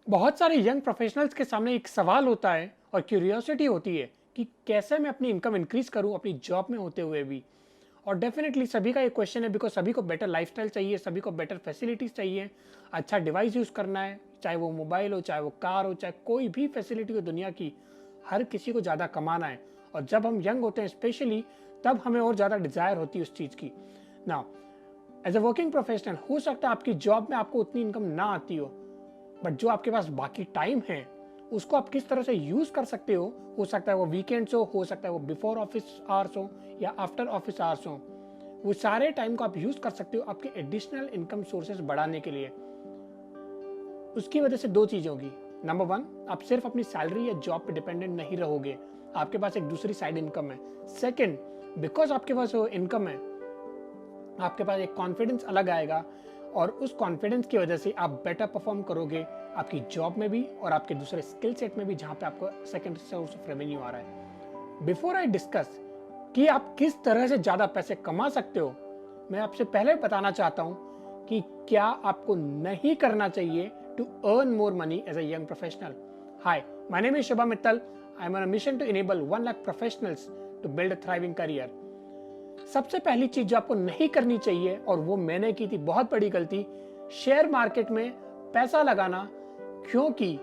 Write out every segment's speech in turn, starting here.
बहुत सारे young professionals के सामने एक सवाल होता है और क्यूरियोसिटी होती है कि कैसे मैं अपनी इनकम इंक्रीज करूं अपनी जॉब में होते हुए भी। और डेफिनेटली सभी का ये क्वेश्चन है बिकॉज सभी को बेटर लाइफस्टाइल चाहिए, सभी को बेटर फैसिलिटीज चाहिए, अच्छा डिवाइस यूज करना है, चाहे वो मोबाइल हो, चाहे वो कार हो, चाहे कोई भी फैसिलिटी हो दुनिया की। हर किसी को ज़्यादा कमाना है और जब हम यंग होते हैं स्पेशली, तब हमें और ज़्यादा डिजायर होती है उस चीज़ की। ना, एज ए वर्किंग प्रोफेशनल हो सकता है आपकी जॉब में आपको उतनी इनकम ना आती बट जो आपके पास बाकी टाइम है उसको आप किस तरह से यूज कर सकते हो सकता है वो वीकेंड्स हो सकता है वो बिफोर ऑफिस आवर्स हो या आफ्टर ऑफिस आवर्स हो। वो सारे टाइम को आप यूज कर सकते हो आपके एडिशनल इनकम सोर्सेज बढ़ाने के लिए। उसकी वजह से दो चीजें होगी। नंबर वन, आप सिर्फ अपनी सैलरी या जॉब पे डिपेंडेंट नहीं रहोगे, आपके पास एक दूसरी साइड इनकम है। सेकंड, बिकॉज आपके पास वो इनकम है, आपके पास एक कॉन्फिडेंस अलग आएगा और उस कॉन्फिडेंस की वजह से आप बेटर परफॉर्म करोगे आपकी जॉब में भी और आपके दूसरे स्किल सेट में भी जहां पे आपको सेकंड सोर्स ऑफ रेवेन्यू आ रहा है। बिफोर आई डिस्कस कि आप किस तरह से ज्यादा पैसे कमा सकते हो, मैं आपसे पहले बताना चाहता हूं कि क्या आपको नहीं करना चाहिए to earn more money as a young professional. Hi, my name is Shubham Mittal. I am on a mission to enable 1 lakh professionals to build a thriving career. सबसे पहली चीज जो आपको नहीं करनी चाहिए, और वो मैंने की थी बहुत बड़ी गलती, शेयर मार्केट में पैसा लगाना। क्योंकि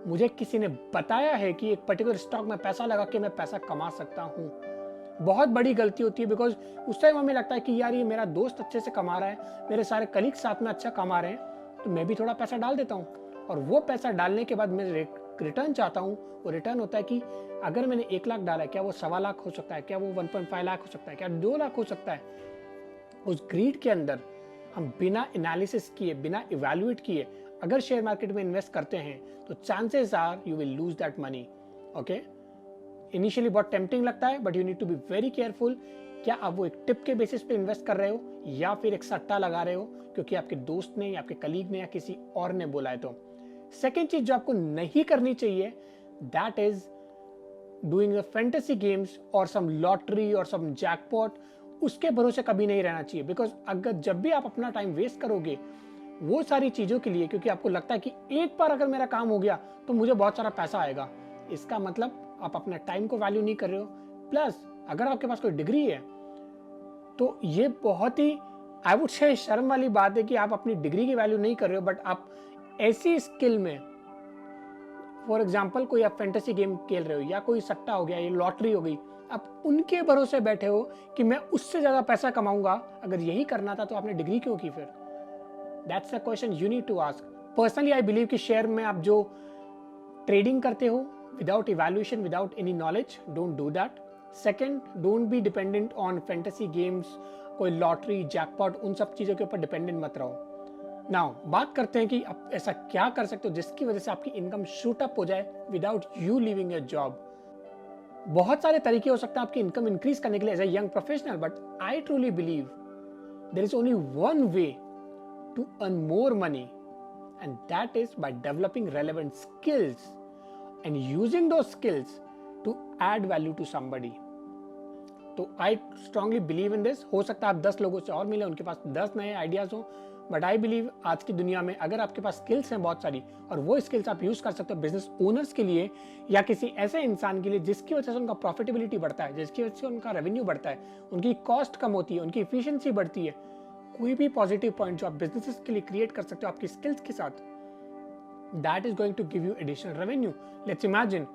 मुझे किसी ने बताया है कि एक पर्टिकुलर स्टॉक में पैसा लगा के मैं पैसा कमा सकता हूं। बहुत बड़ी गलती होती है बिकॉज उस टाइम हमें लगता है कि यार ये मेरा दोस्त अच्छे से कमा रहा है, मेरे सारे कलीग साथ में अच्छा कमा रहे हैं, तो मैं भी थोड़ा पैसा डाल देता हूँ। और वो पैसा डालने के बाद मैं रिटर्न चाहता हूँ। वो रिटर्न होता है कि अगर मैंने 1 लाख डाला है, क्या वो 1.25 लाख हो सकता है, क्या वो 1.5 लाख हो सकता है, क्या 2 लाख हो सकता है। उस ग्रीड के अंदर हम बिना एनालिसिस किए, बिना इवैल्यूएट किए अगर शेयर मार्केट में इन्वेस्ट करते हैं तो chances are you will lose that money. Okay, initially बहुत टेम्पटिंग लगता है but you need to be very careful. क्या आप वो एक टिप के बेसिस पे इन्वेस्ट कर रहे हो या फिर एक सट्टा लगा रहे हो क्योंकि आपके दोस्त ने या आपके कलीग ने या किसी और ने बोला है। तो सेकेंड चीज जो आपको नहीं करनी चाहिए, that is doing the fantasy games और सम लॉटरी और सम जैकपॉट। उसके भरोसे कभी नहीं रहना चाहिए बिकॉज अगर जब भी आप अपना टाइम वेस्ट करोगे वो सारी चीजों के लिए, क्योंकि आपको लगता है कि एक बार अगर मेरा काम हो गया तो मुझे बहुत सारा पैसा आएगा, इसका मतलब आप अपने टाइम को वैल्यू नहीं कर रहे हो। प्लस अगर आपके पास कोई डिग्री है तो ये बहुत ही, आई वुड से, शर्म वाली बात है कि आप अपनी डिग्री की वैल्यू नहीं कर रहे हो बट आप ऐसी स्किल में, फॉर एग्जाम्पल कोई आप फैंटेसी गेम खेल रहे हो या कोई सट्टा हो गया, ये लॉटरी हो गई, आप उनके भरोसे बैठे हो कि मैं उससे ज्यादा पैसा कमाऊंगा। अगर यही करना था तो आपने डिग्री क्यों की फिर? That's the question you need to ask. Personally I believe कि शेयर में आप जो ट्रेडिंग करते हो without evaluation, without any knowledge, don't do that. Second, don't be dependent on fantasy games, कोई लॉटरी, जैकपॉट, उन सब चीजों के ऊपर डिपेंडेंट मत रहो। नाउ बात करते हैं कि आप ऐसा क्या कर सकते हो जिसकी वजह से आपकी इनकम शूट अप हो जाए without you living your job. बहुत सारे तरीके हो सकते हैं आपकी इनकम इंक्रीज करने के लिए as a young professional, but I truly believe there is only one way to earn more money, and that is by developing relevant skills and using those skills to add value to somebody. तो I strongly believe in this. हो सकता है आप 10 लोगों से और मिले, उनके पास 10 नए आइडियाज हो, बट आई बिलीव आज की दुनिया में अगर आपके पास स्किल्स हैं बहुत सारी और वो स्किल्स आप यूज कर सकते हो बिजनेस ओनर्स के लिए या किसी ऐसे इंसान के लिए जिसकी वजह से उनका प्रॉफिटेबिलिटी बढ़ता है, जिसकी वजह से उनका रेवेन्यू बढ़ता है, उनकी कॉस्ट कम होती है, उनकी इफिशियंसी बढ़ती है, कोई भी पॉजिटिव पॉइंट जो आप बिजनेसेस के लिए क्रिएट कर सकते हो आपकी स्किल्स के साथ, that is going to give you additional revenue. Let's imagine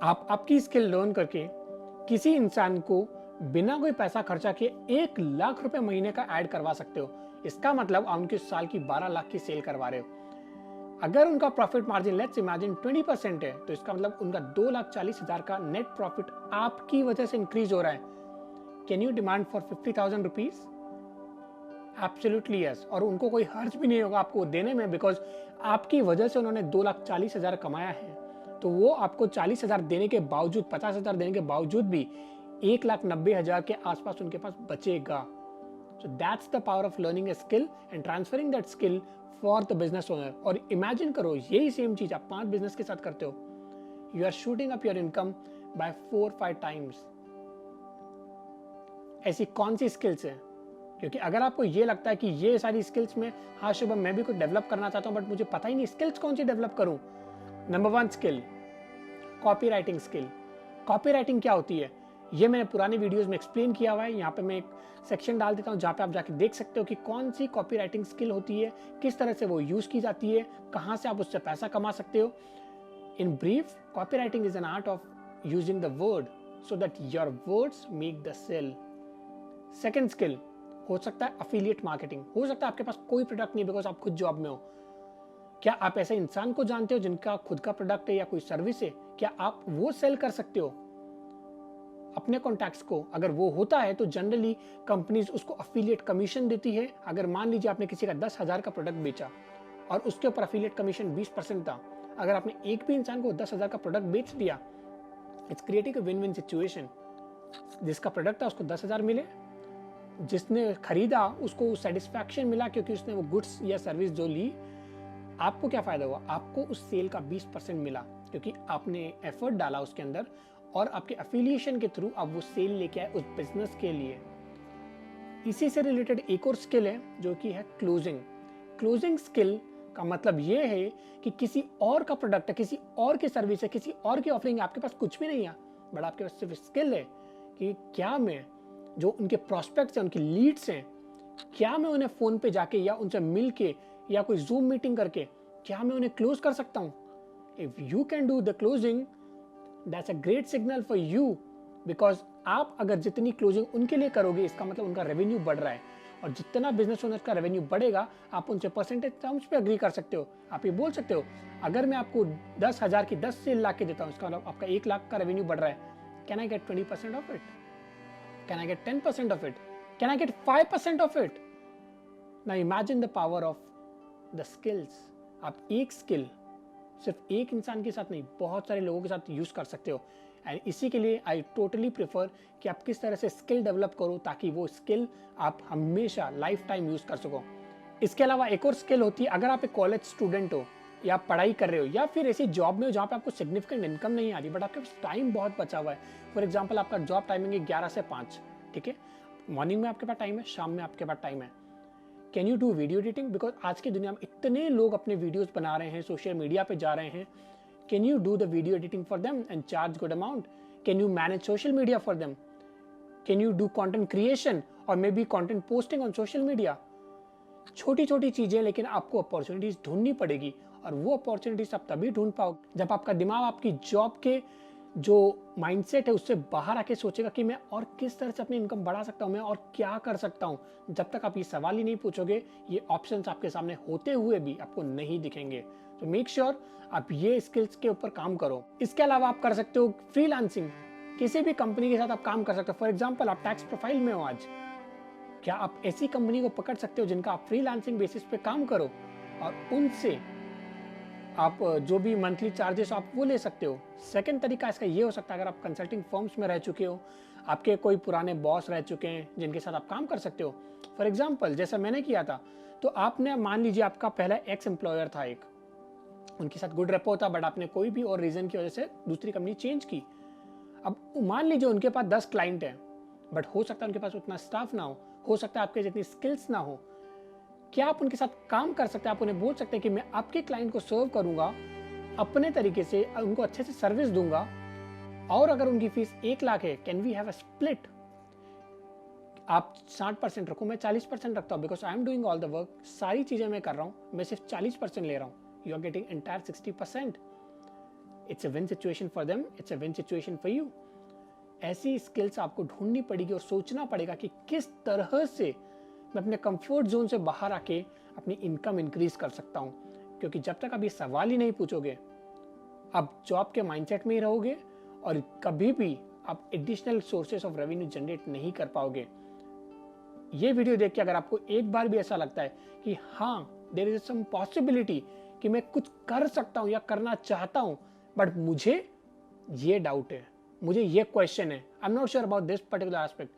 आप आपकी स्किल लर्न करके किसी इंसान को बिना कोई पैसा खर्चा किए 1 लाख रुपए महीने का ऐड करवा सकते हो। इसका मतलब आप उनके साल की 12 लाख की सेल करवा रहे हो। अगर उनका प्रॉफिट मार्जिन लेट्स इमेजिन 20% है तो इसका मतलब उनका 2,40,000 का नेट प्रॉफिट आपकी वजह से इंक्रीज हो रहा है। Can you demand for 50,000 rupees? Absolutely yes. और उनको कोई हर्ज भी नहीं होगा आपको देने में बिकॉज आपकी वजह से उन्होंने 2,40,000 कमाया है। तो वो आपको 40,000 देने के बावजूद, 50,000 देने के बावजूद भी 1,90,000 के आसपास उनके पास बचेगा। So that's the power of learning a skill and transferring that skill for the business owner. और इमेजिन करो यही सेम चीज आप 5 बिजनेस के साथ करते हो, you are shooting up your income by 4-5 times. ऐसी कौन सी स्किल्स है क्योंकि अगर आपको ये लगता है कि ये सारी स्किल्स में, हाँ शुभम मैं भी कुछ डेवलप करना चाहता हूँ बट मुझे पता ही नहीं स्किल्स कौन सी डेवलप करूँ। Number 1 skill, copy writing skill. Copy writing क्या होती है ये मैंने पुराने वीडियोस में एक्सप्लेन किया हुआ है। यहाँ पे मैं एक सेक्शन डाल देता हूँ जहाँ पे आप जाके देख सकते हो कि कौन सी कॉपी राइटिंग स्किल होती है, किस तरह से वो यूज की जाती है, कहाँ से आप उससे पैसा कमा सकते हो। In brief, copywriting is an art of using the word so that your words make the sale. Second skill हो सकता है अफिलिएट मार्केटिंग। हो सकता है आपके पास कोई प्रोडक्ट नहीं बिकॉज आप खुद जॉब में हो। क्या आप ऐसे इंसान को जानते हो जिनका खुद का प्रोडक्ट है या कोई सर्विस है? क्या आप वो सेल कर सकते हो अपने कॉन्टैक्ट्स को? अगर वो होता है तो जनरली कंपनीज उसको अफिलिएट कमीशन देती है। अगर मान लीजिए आपने किसी का 10,000 का प्रोडक्ट बेचा और उसके ऊपर अफिलिएट कमीशन 20% था, अगर आपने एक भी इंसान को 10,000 का प्रोडक्ट बेच दिया, it's creating a win win situation. जिसका प्रोडक्ट था उसको 10,000 मिले, जिसने खरीदा उसको सेटिस्फैक्शन मिला क्योंकि उसने वो गुड्स या सर्विस जो ली। आपको क्या फायदा हुआ? आपको उस सेल का 20% मिला क्योंकि आपने एफर्ट डाला उसके अंदर और आपके एफिलिएशन के थ्रू आप वो सेल लेके आए उस बिजनेस के लिए। इसी से रिलेटेड एक और स्किल है जो कि है क्लोजिंग। क्लोजिंग स्किल का मतलब ये है कि किसी और का प्रोडक्ट है, किसी और की सर्विस है, किसी और की ऑफरिंग है, आपके पास कुछ भी नहीं है बट आपके पास सिर्फ स्किल है कि क्या मैं जो उनके प्रोस्पेक्ट्स हैं, उनकी लीड्स हैं, क्या मैं उन्हें फोन पे जाके या उनसे मिल के या कोई जूम मीटिंग करके क्या मैं उन्हें क्लोज कर सकता हूं? If you can do the closing, that's a great signal for you. Because आप अगर जितनी क्लोजिंग उनके लिए करोगे इसका मतलब उनका रेवेन्यू बढ़ रहा है और जितना बिजनेस ओनर का रेवेन्यू बढ़ेगा आप उनसे परसेंटेज टर्म्स पे अग्री कर सकते हो। आप ये बोल सकते हो अगर मैं आपको 10,000 की 10 सेल ला के देता हूँ इसका मतलब आपका 1 लाख का रेवेन्यू बढ़ रहा है। Can I get 20% of it? Can I get 10% of it? Can I get 5% of it? Now imagine the power of the skills. आप एक स्किल सिर्फ एक इंसान के साथ नहीं बहुत सारे लोगों के साथ यूज कर सकते हो। एंड इसी के लिए आई टोटली प्रेफर कि आप किस तरह से स्किल डेवलप करो ताकि वो स्किल आप हमेशा लाइफ टाइम यूज कर सको। इसके अलावा एक और स्किल होती है, अगर आप एक कॉलेज स्टूडेंट हो या आप पढ़ाई कर रहे हो या फिर ऐसी जॉब में हो जहाँ पे आपको सिग्निफिकेंट इनकम नहीं आ रही बट आपके पास टाइम बहुत बचा हुआ है। फॉर एग्जाम्पल आपका जॉब टाइमिंग है 11 से 5, ठीक है? मॉर्निंग में आपके पास टाइम है, शाम में आपके पास टाइम है। Can you do video editing? Because आज की दुनिया में इतने लोग अपने वीडियोस बना रहे हैं, सोशल मीडिया पे जा रहे हैं। Can you do the video editing for them and charge good amount? Can you manage social media for them? Can you do content creation और maybe content posting on social media? छोटी छोटी चीजें, लेकिन आपको opportunities ढूंढनी पड़ेगी और वो अपॉर्चुनिटीज आप तभी ढूंढ पाओगे जब आपका दिमाग आपकी जॉब के जो माइंडसेट है उससे बाहर आके सोचेगा कि मैं और किस तरह से अपनी इनकम बढ़ा सकता हूँ, मैं और क्या कर सकता हूँ। जब तक आप ये सवाल ही नहीं पूछोगे ये ऑप्शंस आपके सामने होते हुए भी आपको नहीं दिखेंगे। तो मेक श्योर आप ये स्किल्स के ऊपर काम करो। इसके अलावा आप कर सकते हो फ्रीलांसिंग। किसी भी कंपनी के साथ आप काम कर सकते हो। फॉर एग्जाम्पल आप टैक्स प्रोफाइल में हो आज, क्या आप ऐसी कंपनी को पकड़ सकते हो जिनका आप फ्रीलांसिंग बेसिस पे काम करो और उनसे आप जो भी मंथली चार्जेस आप वो ले सकते हो। सेकंड तरीका इसका ये हो सकता है, अगर आप कंसल्टिंग फर्म्स में रह चुके हो, आपके कोई पुराने बॉस रह चुके हैं जिनके साथ आप काम कर सकते हो। फॉर एग्जांपल जैसा मैंने किया था, तो आपने मान लीजिए आपका पहला एक्स एम्प्लॉयर था एक, उनके साथ गुड रेपो था बट आपने कोई भी और रीजन की वजह से दूसरी कंपनी चेंज की। अब मान लीजिए उनके पास 10 क्लाइंट है बट हो सकता है उनके पास उतना स्टाफ ना हो सकता है आपके जितनी स्किल्स ना हो। क्या आप उनके साथ काम कर सकते हैं? आप उन्हें बोल सकते हैं कि मैं आपके क्लाइंट को सर्व करूंगा अपने तरीके से, उनको अच्छे से सर्विस दूंगा और अगर उनकी फीस 1 लाख है, can we have a split? आप 60% रखो, मैं 40% रखता हूँ because I am doing all the work. सारी चीजें मैं कर रहा हूँ, मैं सिर्फ 40% ले रहा हूँ। You are getting entire 60%। It's a win situation for them, it's a win situation for you. ऐसी स्किल्स आपको ढूंढनी पड़ेगी और सोचना पड़ेगा कि किस तरह से मैं अपने कंफर्ट जोन से बाहर आके अपनी इनकम इंक्रीज कर सकता हूं। क्योंकि जब तक आप ये सवाल ही नहीं पूछोगे आप जॉब के माइंडसेट में ही रहोगे और कभी भी आप additional sources of revenue generate नहीं कर पाओगे। ये वीडियो देख के अगर आपको एक बार भी ऐसा लगता है कि हाँ देयर इज सम पॉसिबिलिटी कि मैं कुछ कर सकता हूं या करना चाहता हूं बट मुझे ये डाउट है, मुझे ये क्वेश्चन है, I am not sure about this particular aspect,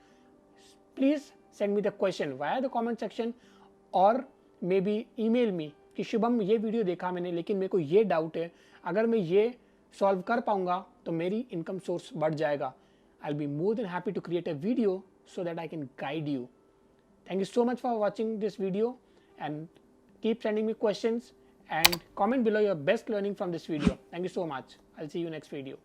please send me the question via the comment section और maybe email me कि शुभम ये वीडियो देखा मैंने लेकिन मेरे को ये डाउट है, अगर मैं ये सॉल्व कर पाऊंगा तो मेरी इनकम सोर्स बढ़ जाएगा। I'll be more than happy to create a video so that I can guide you. Thank you so much for watching this video, and keep sending me questions and comment below your best learning from this video. Thank you so much. I'll see you next video.